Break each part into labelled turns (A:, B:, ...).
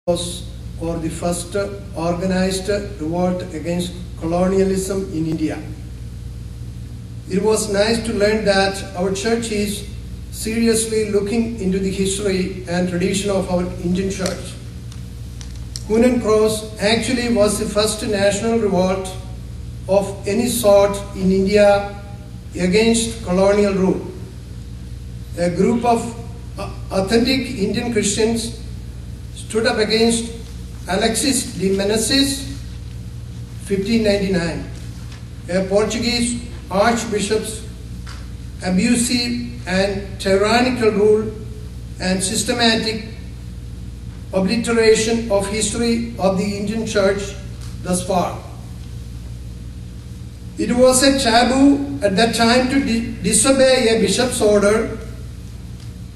A: or the first organized revolt against colonialism in India. It was nice to learn that our church is seriously looking into the history and tradition of our Indian church. Hunan Cross actually was the first national revolt of any sort in India against colonial rule. A group of authentic Indian Christians stood up against Alexis de Menezes, 1599, a Portuguese archbishop's abusive and tyrannical rule and systematic obliteration of history of the Indian church thus far. It was a taboo at that time to disobey a bishop's order,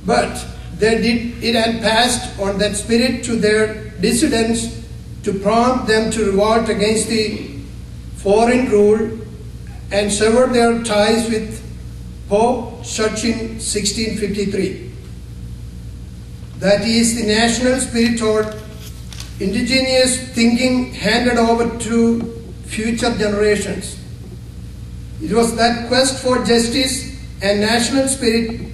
A: but they did it and passed on that spirit to their dissidents to prompt them to revolt against the foreign rule and sever their ties with Pope Church in 1653. That is the national spirit or indigenous thinking handed over to future generations. It was that quest for justice and national spirit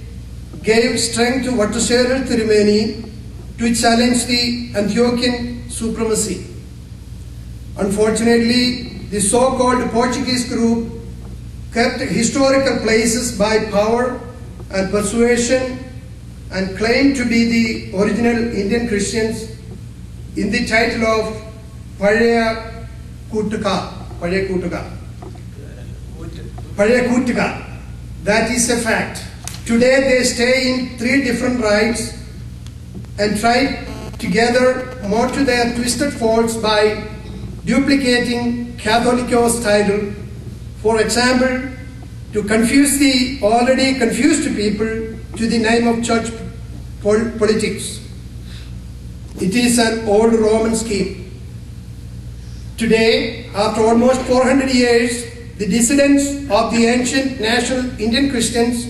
A: gave strength to Vattuseril Thirumeni to challenge the Antiochian supremacy. Unfortunately, the so-called Portuguese group kept historical places by power and persuasion and claimed to be the original Indian Christians in the title of Pazhaya Kootuka. That is a fact. Today they stay in 3 different rites and try to gather more to their twisted faults by duplicating Catholicos title. For example, to confuse the already confused people to the name of church politics. It is an old Roman scheme. Today, after almost 400 years, the dissidents of the ancient national Indian Christians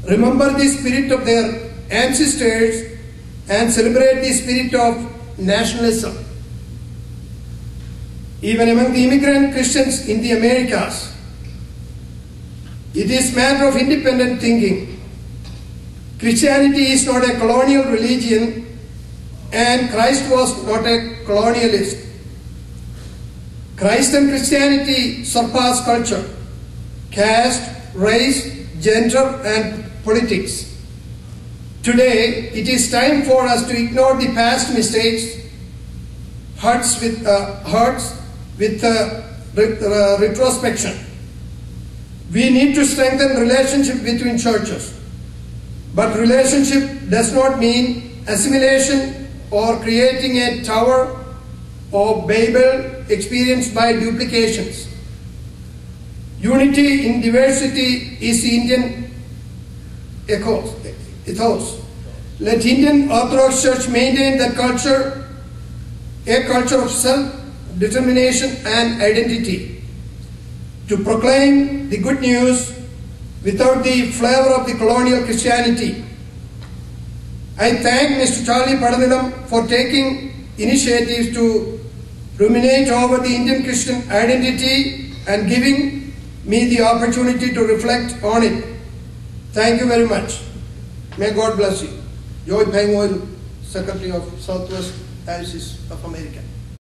A: remember the spirit of their ancestors and celebrate the spirit of nationalism. Even among the immigrant Christians in the Americas, it is a matter of independent thinking. Christianity is not a colonial religion and Christ was not a colonialist. Christ and Christianity surpass culture, caste, race, gender and politics. Today, it is time for us to ignore the past mistakes, hurts with retrospection. We need to strengthen relationship between churches. But relationship does not mean assimilation or creating a tower or Babel experienced by duplications. Unity in diversity is the Indian ethos. Let Indian Orthodox Church maintain that culture, a culture of self-determination and identity, to proclaim the good news without the flavor of the colonial Christianity. I thank Mr. Charlie Padanilam for taking initiatives to ruminate over the Indian Christian identity and giving me the opportunity to reflect on it. Thank you very much. May God bless you. Joy Pengoil, Secretary of Southwest Diocese of America.